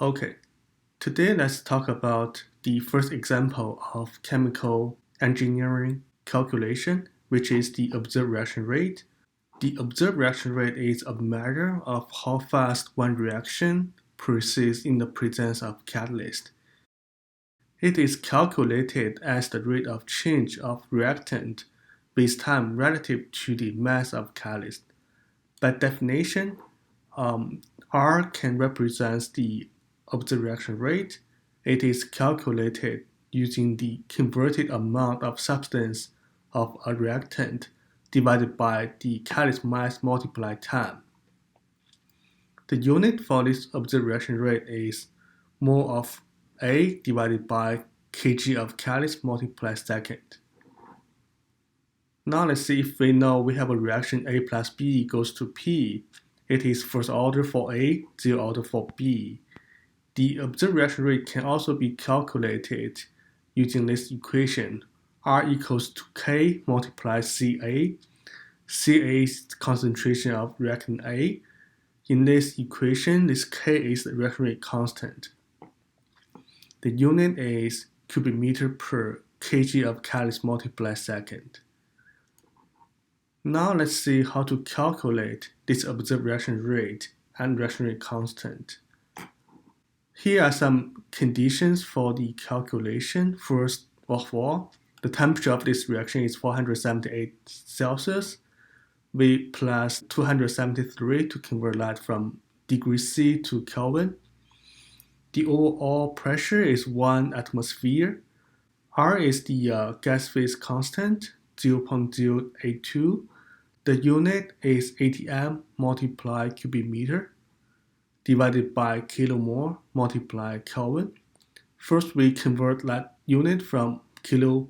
Okay, today let's talk about the first example of chemical engineering calculation, which is the observed reaction rate. The observed reaction rate is a measure of how fast one reaction proceeds in the presence of catalyst. It is calculated as the rate of change of reactant with time relative to the mass of catalyst. By definition, R can represent the observed reaction rate. It is calculated using the converted amount of substance of a reactant divided by the catalyst mass multiplied time. The unit for this observed reaction rate is mole of A divided by kg of catalyst multiplied second. Now let's see if we know we have a reaction A plus B equals to P. It is first order for A, zero order for B. The observed reaction rate can also be calculated using this equation. R equals to K multiplied Ca. Ca is concentration of reactant A. In this equation, this K is the reaction rate constant. The unit is cubic meter per kg of catalyst multiplied second. Now let's see how to calculate this observed reaction rate and reaction rate constant. Here are some conditions for the calculation. First of all, the temperature of this reaction is 478 Celsius. We plus 273 to convert that from degree C to Kelvin. The overall pressure is 1 atmosphere. R is the gas phase constant, 0.082. The unit is atm multiplied cubic meter divided by kilomole multiplied Kelvin. First, we convert that unit from kilomole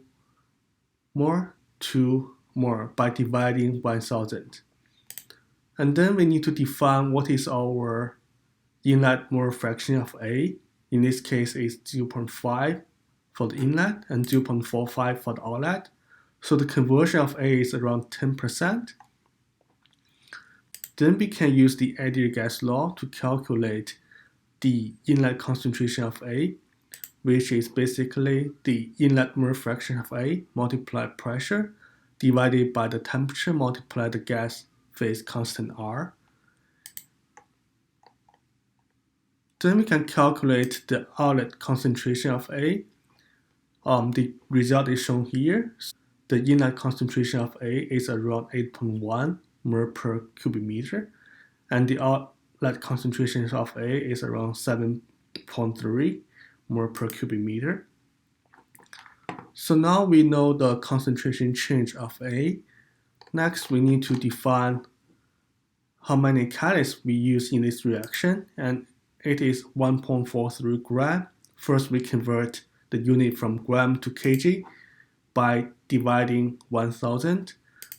to mole by dividing 1000. And then we need to define what is our inlet mole fraction of A. In this case, it's 0.5 for the inlet and 0.45 for the outlet. So the conversion of A is around 10%. Then we can use the ideal gas law to calculate the inlet concentration of A, which is basically the inlet mole fraction of A multiplied pressure divided by the temperature multiplied the gas phase constant R. Then we can calculate the outlet concentration of A. The result is shown here. The inlet concentration of A is around 8.1 mole per cubic meter, and the outlet concentration of A is around 7.3 mole per cubic meter. So now we know the concentration change of A. Next, we need to define how many catalysts we use in this reaction, and it is 1.43 gram. First, we convert the unit from gram to kg by dividing 1000.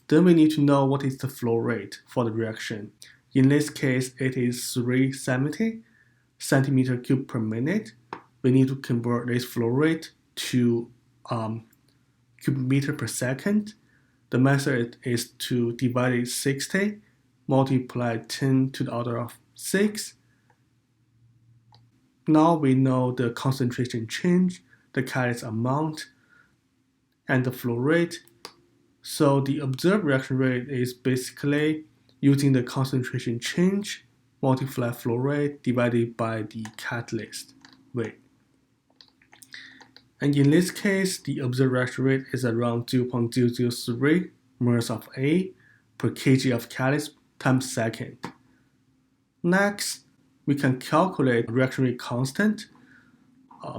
Then we need to know what is the flow rate for the reaction. In this case, it is 370 centimeter cube per minute. We need to convert this flow rate to cubic meter per second. The method is to divide 60 multiply 10 to the order of 6. Now we know the concentration change, the catalyst amount, and the flow rate. So the observed reaction rate is basically using the concentration change multiplied flow rate divided by the catalyst weight. And in this case, the observed reaction rate is around 0.003 moles of A per kg of catalyst times second. Next, we can calculate reaction rate constant,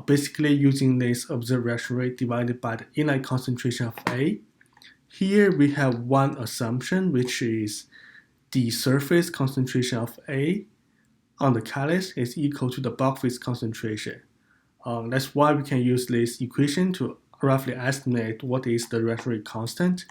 basically using this observed reaction rate divided by the inlet concentration of A. Here we have one assumption, which is the surface concentration of A on the catalyst is equal to the bulk phase concentration. That's why we can use this equation to roughly estimate what is the reaction rate constant.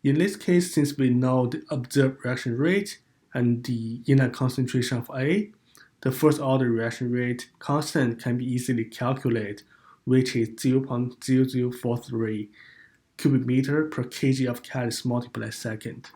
In this case, since we know the observed reaction rate and the inlet concentration of A, the first order reaction rate constant can be easily calculated, which is 0.0043 cubic meter per kg of catalyst multiplied second.